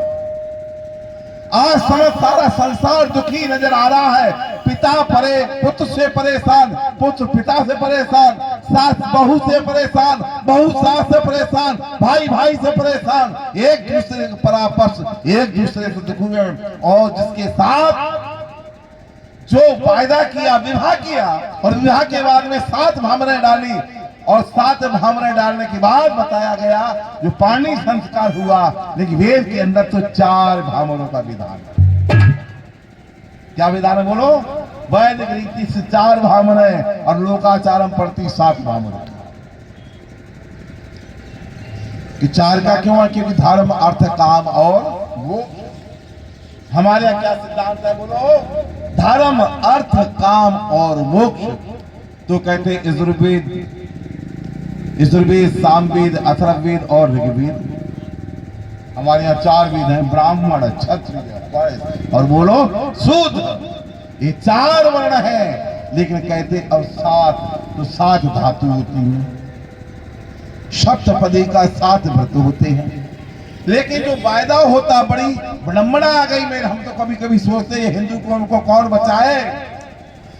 आज सारा संसार दुखी नजर आ रहा है। पिता पुत्र से परेशान, पुत्र पिता से परेशान, सास बहू से परेशान, बहू सास से परेशान, भाई भाई से परेशान, एक दूसरे के परापस, एक दूसरे से दुखी है। और जिसके साथ जो वायदा किया, विवाह किया, और विवाह के बाद में 7 भामरें डाली, और 7 भामरें डालने के बाद बताया गया जो पानी संस्कार हुआ, लेकिन वेद के अंदर तो 4 भामरों का विधान है। क्या विधान है बोलो? वैदिक रीति से 4 भामरें और लोकाचारम प्रति 7 भामरों। कि 4 का क्यों है? क्योंकि धर्म, अर्थ, काम और मोक्ष। हमारे यहाँ क्या सिद्धांत है बोलो? धर्म, अर्थ, काम और मोक्ष। तो कहते यजुर्वेद, सामवेद, अथर्ववेद और ऋग्वेद। हमारे यहाँ 4 वेद हैं, ब्राह्मण, क्षत्रिय, वैश्य और बोलो शुद्ध। ये 4 वर्ण है, लेकिन कहते अब 7, तो 7 धातु होती हैं, सप्तपदी का 7 व्रत होते हैं। लेकिन जो वायदा होता, बड़ी विडंबना आ गई मेरे। हम तो कभी कभी सोचते हैं हिंदू को हमको कौन बचाए,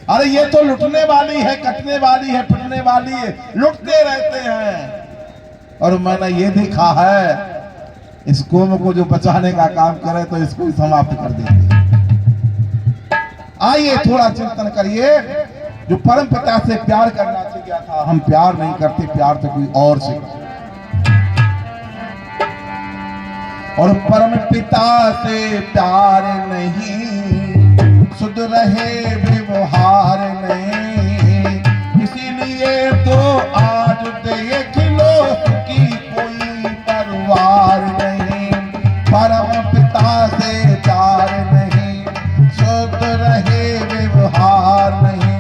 अरे ये तो लुटने वाली है, कटने वाली है, पिटने वाली है, लुटते रहते हैं। और मैंने ये देखा है, इस कौम को जो बचाने का काम करे तो इसको समाप्त कर देते हैं। आइए थोड़ा चिंतन करिए। जो परम पिता से प्यार करना चाहिए था, हम प्यार नहीं करते, प्यार तो कोई और से करते। और परम पिता से प्यार नहीं, शुद्ध रहे व्यवहार नहीं, इसीलिए तो आज देख लो की कोई परवार नहीं। परम पिता से प्यार नहीं, शुद्ध रहे व्यवहार नहीं,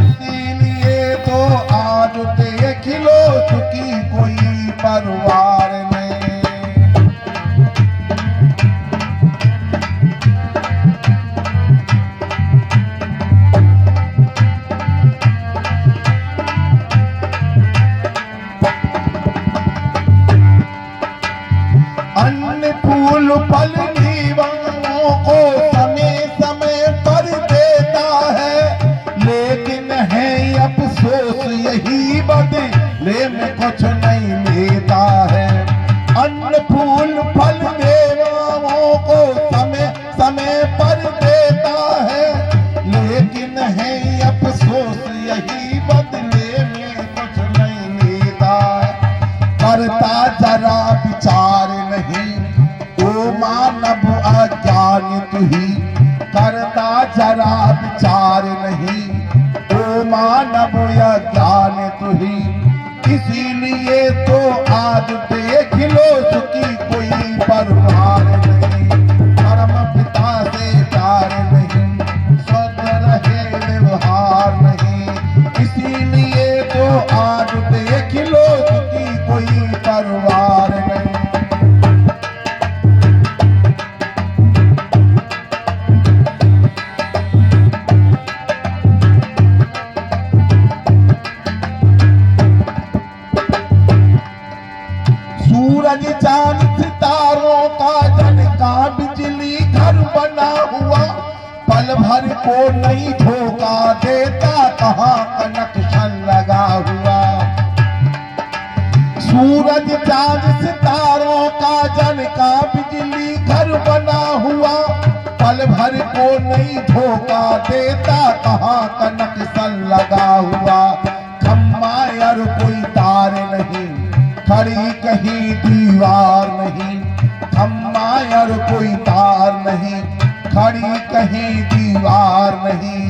इसीलिए तो आज देख लो की कोई परवार नहीं। अन्न फूल फल जीवों को समय समय पर देता है, लेकिन है अफसोस यही बदले में कुछ नहीं लेता है। अन्न फूल फल देवों को समय समय पर देता है, लेकिन है अफसोस यही बदले में कुछ नहीं लेता है। करता जरा विचार नहीं, ओ मानव अज्ञान तुही, करता जरा विचार नहीं, ओ मानव अज्ञान तुही, इसीलिए तो आज देख लो सुखी कोई परवार नहीं। परम पिता से प्यार नहीं, शुद्ध रहे व्यवहार नहीं, इसीलिए तो आज देख लो सुखी कोई परवार नहीं। सूरज चांद सितारों का जन का बिजली घर बना हुआ, पल भर को नहीं धोखा देता, कहाँ कनेक्शन लगा हुआ। सूरज चांद सितारों का जन का बिजली घर बना हुआ, पल भर को नहीं धोखा देता, कहाँ कनेक्शन लगा हुआ। खम्मा यार कोई तार नहीं, खड़ी कहीं दीवार नहीं, खम्मा यार कोई तार नहीं, खड़ी कहीं दीवार नहीं,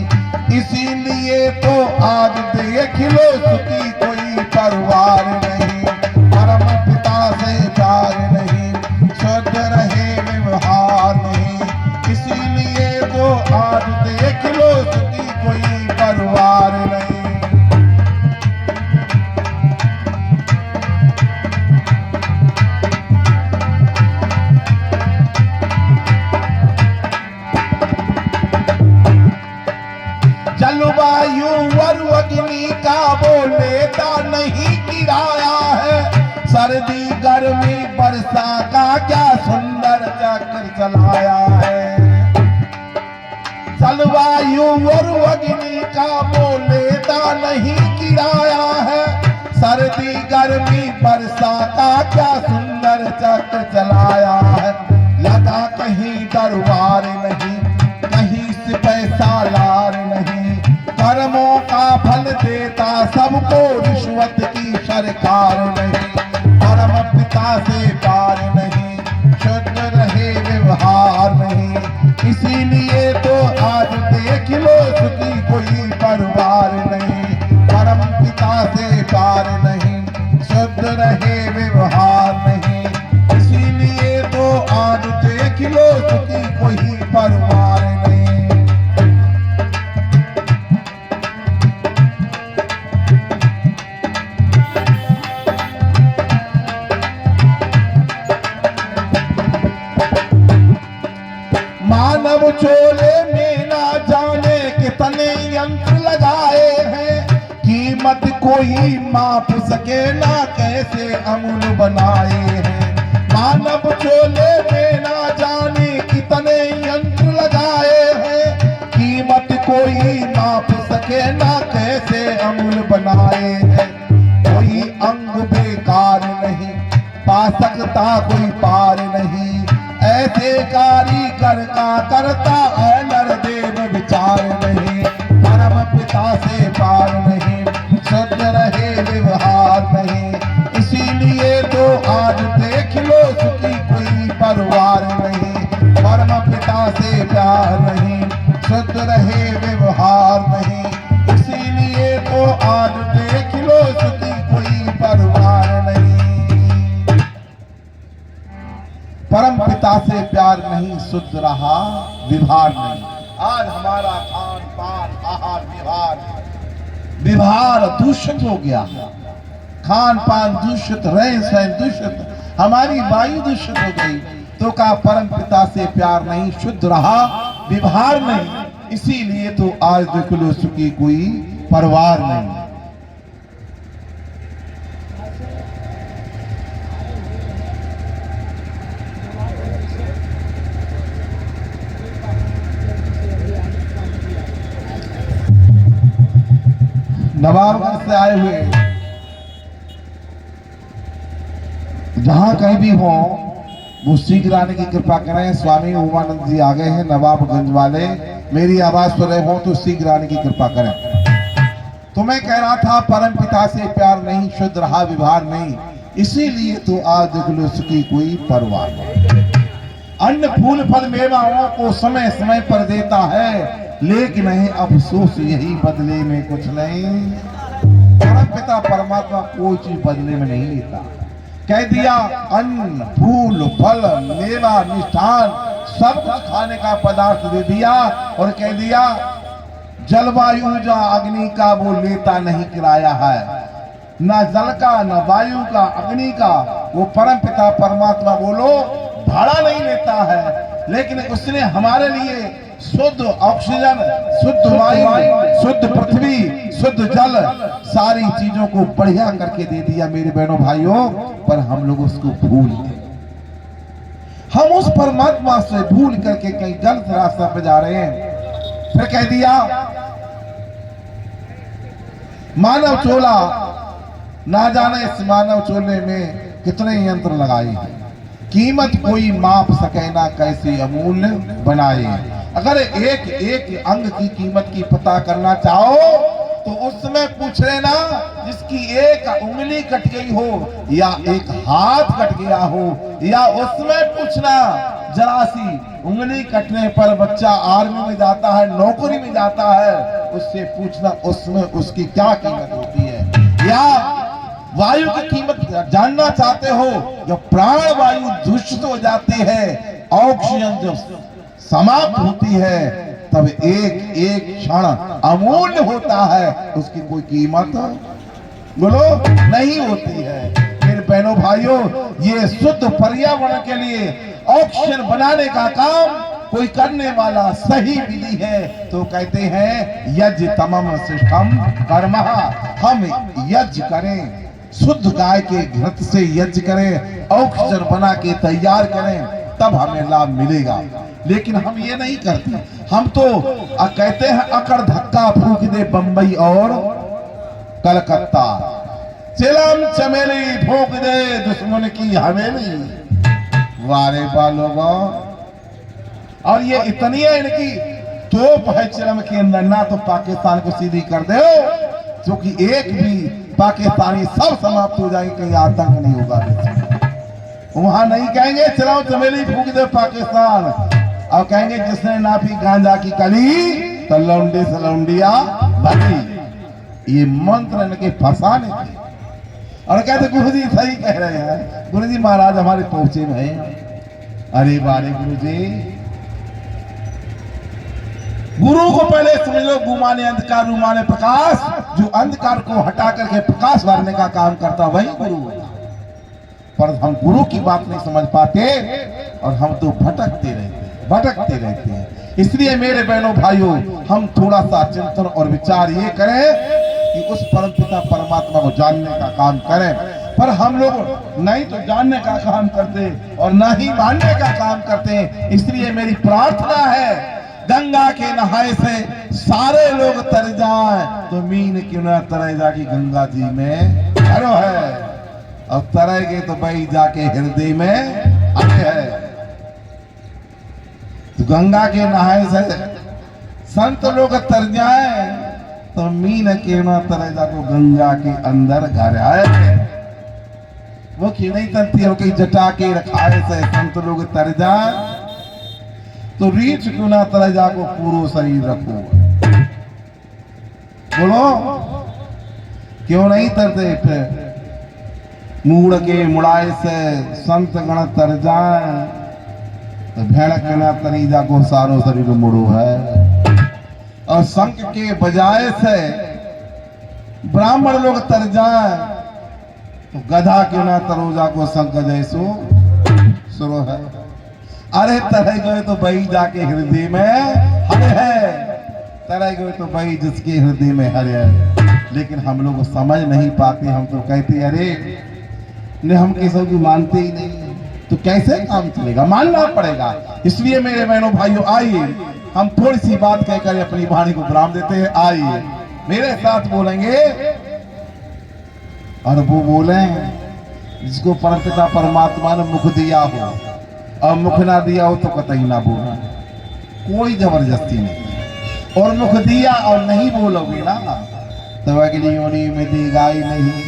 इसीलिए तो आज देख लो सुखी कोई परवार नहीं। परम पिता से प्यार नहीं, शुद्ध रहे व्यवहार नहीं, इसीलिए तो आज देख लो सुखी कोई परवार नहीं। जलवायु और अग्नि का वो लेता नहीं किराया है, सर्दी गर्मी वर्षा का क्या सुंदर चक्र चलाया है। जलवायु और अग्नि का वो लेता नहीं किराया है, सर्दी गर्मी वर्षा का क्या सुंदर चक्र चलाया है। लगा कहीं दरबार नहीं, कहीं से पैसा लार नहीं, कर्मों का फल देता सबको रिश्वत की सरकार नहीं। परम पिता से प्यार नहीं, शुद्ध रहे व्यवहार नहीं, इसीलिए तो आज देख लो सुखी कोई परवार नहीं। परम पिता से प्यार नहीं, शुद्ध रहे व्यवहार नहीं, इसीलिए तो आज देख लो सुखी कोई परवार नहीं। मानव चोले में ना जाने कितने यंत्र लगाए हैं, कीमत कोई माप सके ना कैसे अमूल बनाए हैं। मानव चोले में ना जाने कितने यंत्र लगाए हैं, कीमत कोई माप सके ना कैसे अमूल बनाए हैं। कोई अंग बेकार नहीं, पा सकता कोई पार नहीं, ऐसे कारीगर का करता है नरदेव विचार नहीं। परम पिता से पार नहीं, शुद्ध रहे व्यवहार नहीं, इसीलिए तो आज देख लो सुखी कोई परिवार नहीं। परम पिता से प्यार नहीं, शुद्ध रहे व्यवहार नहीं, इसीलिए तो आज देख लो सुखी कोई परिवार नहीं। परम पिता से प्यार नहीं, शुद्ध रहा व्यवहार नहीं। आज हमारा खान पान आहार व्यवहार दूषित हो गया, खान पान दूषित, रहन सहन दूषित, हमारी वायु दूषित हो गई। तो का परम पिता से प्यार नहीं, शुद्ध रहा व्यवहार नहीं, इसीलिए तो आज देख लो सुखी कोई परिवार नहीं। नवाबगंज से आए हुए जहां कहीं भी हो वो शीघ्र आने की कृपा करें। स्वामी उमानंद जी आ गए हैं नवाबगंज वाले, मेरी आवाज सुन रहे हो तो शीघ्र आने की कृपा करें। तो मैं कह रहा था परम पिता से प्यार नहीं, शुद्ध रहा व्यवहार नहीं, इसीलिए तो आज देख लो सुखी कोई परिवार नहीं। अन्न फूल फल मेवाओं को समय समय पर देता है, लेकिन नहीं अफसोस यही बदले में कुछ नहीं। परम पिता परमात्मा कोई चीज बदले में नहीं लेता। कह दिया अन्न फूल फल मेवा मिष्ठान सब कुछ खाने का पदार्थ दे दिया, और कह दिया जलवायु जा अग्नि का वो लेता नहीं किराया है, न जल का न वायु का अग्नि का वो परम पिता परमात्मा बोलो भाड़ा नहीं लेता है। लेकिन उसने हमारे लिए शुद्ध ऑक्सीजन, शुद्ध वायु, शुद्ध पृथ्वी, शुद्ध जल, सारी चीजों को बढ़िया करके दे दिया मेरे बहनों भाइयों, पर हम लोग उसको भूल गए। हम उस परमात्मा से भूल करके कहीं गलत रास्ता पे जा रहे हैं। फिर कह दिया मानव चोला, ना जाने इस मानव चोले में कितने यंत्र लगाए हैं, कीमत कोई माप सके ना कैसे अमूल्य बनाए। अगर एक एक अंग की कीमत की पता करना चाहो तो उसमें पूछ लेना जिसकी एक उंगली कट गई हो या एक हाथ कट गया हो, या उसमें पूछना जरा सी उंगली कटने पर बच्चा आर्मी में जाता है, नौकरी में जाता है, उससे पूछना उसमें उसकी क्या कीमत होती है। या वायु की कीमत जानना चाहते हो, जब प्राण वायु दूषित हो जाती है, ऑक्सीजन जब समाप्त होती है, तब एक एक क्षण अमूल्य होता है, उसकी कोई कीमत बोलो नहीं होती है। फिर बहनों भाइयों, ये शुद्ध पर्यावरण के लिए ऑक्सीजन बनाने का काम कोई करने वाला सही विधि है तो कहते हैं यज्ञ तमम श्रेष्ठम कर्म। हम यज्ञ करें, शुद्ध गाय के घृत से यज्ञ करें, ऑक्सीजन बना के तैयार करें, तब हमें लाभ मिलेगा। लेकिन हम ये नहीं करते, हम तो कहते हैं अकड़ धक्का फूंक दे बंबई और कलकत्ता, चिलम चमेली फूंक दे दुश्मन की हवेली। वारे बालों, और ये इतनी है इनकी तोप है चिलम के अंदर, ना तो पाकिस्तान को सीधी कर दे, क्योंकि एक भी पाकिस्तानी सब समाप्त हो जाएंगे, कहीं आतंक नहीं होगा। वहां नहीं कहेंगे चलाओ चमेली फूंक दे पाकिस्तान, और कहेंगे जिसने नापी गांजा की कली तो लौंडे से लौंडिया बनी। ये मंत्र इनके फंसाने थे। और कहते गुरुजी सही कह रहे हैं, गुरुजी महाराज हमारे पहुंचे में हैं। अरे बारे गुरुजी, गुरु को पहले समझ लो गुमाने अंधकार रुमाने प्रकाश, जो अंधकार को हटा करके प्रकाश भरने का काम करता वही गुरु है। पर हम गुरु की बात नहीं समझ पाते और हम तो भटकते रहते। भटकते रहते हैं। इसलिए मेरे बहनों भाइयों, हम थोड़ा सा चिंतन और विचार ये करें कि उस परमपिता परमात्मा को जानने का काम करें। पर हम लोग नहीं तो जानने का काम करते और ना ही मानने का काम करते हैं। इसलिए मेरी प्रार्थना है, गंगा के नहाए से सारे लोग तर जाएं, तो मीन क्यों ना तरे जाके गंगा जी में भरो है, और तरेगे तो भाई जाके हृदय में अरे है। तो गंगा के नहाए से संत लोग तर जाए, तो मीन क्यों ना तरे जाको गंगा के अंदर घर आए। वो क्यों नहीं तरती है, कहीं जटा के रखाए से संत लोग तर जाए, तो रीछ क्यों ना तरह जाको पूरा शरीर रखो। बोलो क्यों नहीं तरते? फिर मूड़ के मुड़ाए से संत गण तर जाए, तो भेड़ के ना तरी जाको सारो शरीर मुड़ो है। और शंख के बजाय से ब्राह्मण लोग तर जाए, तो गधा क्यों ना तरो जाको शंख जैसो सुरो है। अरे तरह गए तो भाई जाके हृदय में हरे है, तरह गए तो भाई जिसके हृदय में हरे है। लेकिन हम लोग समझ नहीं पाते, हम तो कहते अरे ने हम किसी की मानते ही नहीं, तो कैसे काम चलेगा, मानना पड़ेगा। इसलिए मेरे बहनों भाइयों, आइए हम थोड़ी सी बात कहकर अपनी वाणी को विराम देते हैं। आइए मेरे साथ बोलेंगे, और वो बोले जिसको परमपिता परमात्मा ने मुख दिया हो और मुख ना दिया हो तो कतई ना बोलना, कोई जबरदस्ती नहीं। और मुख दिया और नहीं बोलोगे ना, तो अगली योनि में देगा ही नहीं,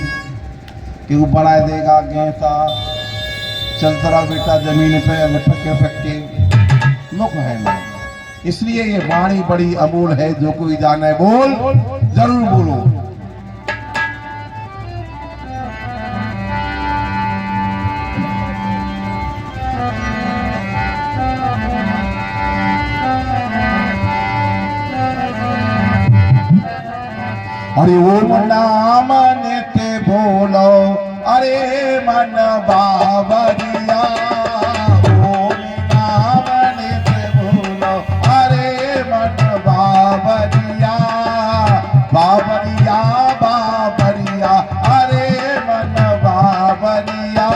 कि वो बना देगा गेसा चलता रहा बेटा जमीन पे पक्के पक्के, मुख है ना। इसलिए ये वाणी बड़ी अमूल है, जो कोई जाने बोल जरूर बोलो। अरे ओम नाम नित्य बोलो, अरे मन बाबरिया। ओम नाम नित्य बोलो, अरे मन बाबरिया। बाबरिया बाबरिया, अरे मन बाबरिया।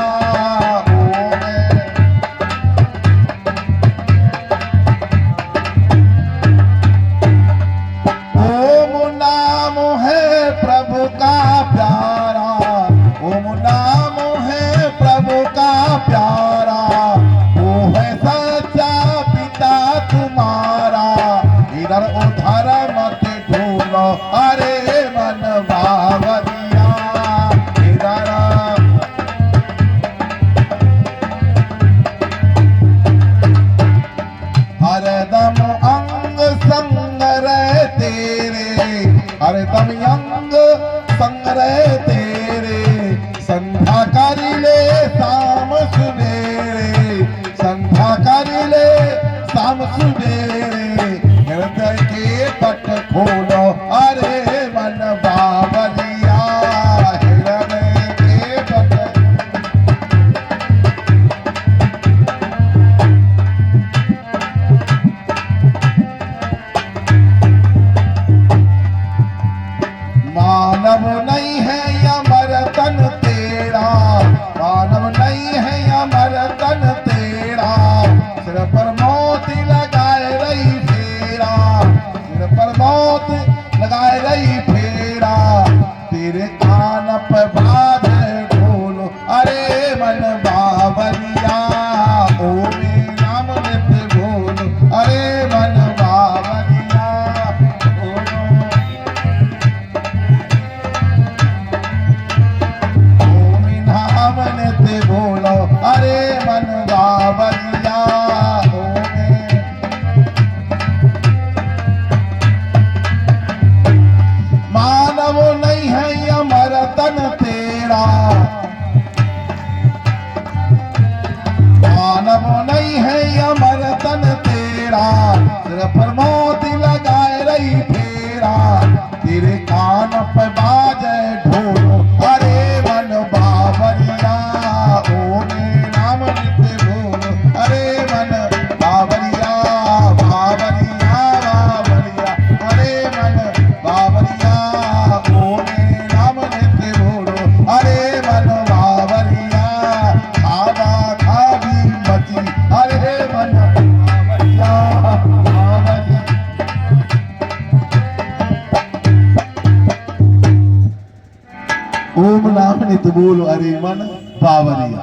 उधर मत ढूंढो, अरे मन बाबरिया। इधर हरदम अंग संग रहे तेरे, हरदम अंग संग रहे तेरे। संध्या कर ले शाम सुबेरे, संध्या कर ले शाम सुबेरे। हृदय के पट खोलो, अरे मन बाबरिया। हृदय के पट मानव नहीं है अमर तन तेरा, मानव नहीं है अमर तन तेरा। सिर पर मोती लगाए रही फेरा, सिर पर मौत लगाए रही फेरा। तेरे कान पे बाजे ढोलो, अरे मन बाबरिया। ओम नाम नित्य बोलो, अरे मन बाबरिया। ओम नाम नित्य बोलो, अरे मन बाबरिया। मानव नहीं है अमर तन तेरा, मानव नहीं है अमर तन तेरा। सिर पर मोती लगाए रही फेरा, तेरे कान पे बाजे ढोलो, अरे मन बाबरिया। ओम नाम नित्य बोलो, अरे मन बाबरिया। चित बोलो अरे मन बावरिया,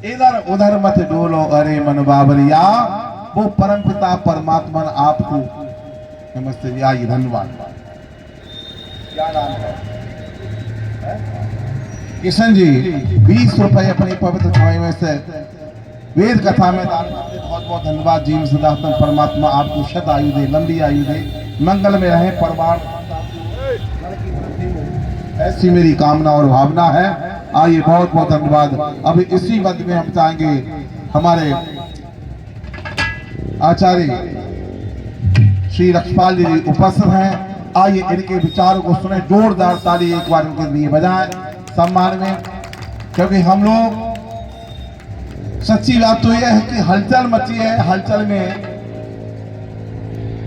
इधर उधर मत डोलो अरे मन बावरिया, वो परम पिता परमात्मा ने आपको नमस्ते जी, आइए धन्यवाद। क्या नाम है? किशन जी 20 रुपए अपनी पवित्र कमाई में से वेद कथा में दान करते, बहुत बहुत धन्यवाद जी। सदातन परमात्मा आपको शत आयु दे, लंबी आयु दे, मंगल में रहे परिवार, ऐसी मेरी कामना और भावना है। आइए बहुत बहुत धन्यवाद। अभी इसी मध्य में हम चाहेंगे हमारे आचार्य श्री लक्ष्मपाल जी उपस्थित हैं, आइए इनके विचारों को सुने, जोरदार ताली एक बार इनके लिए बजाएं सम्मान में। क्योंकि हम लोग, सच्ची बात तो यह है कि हलचल मची है, हलचल में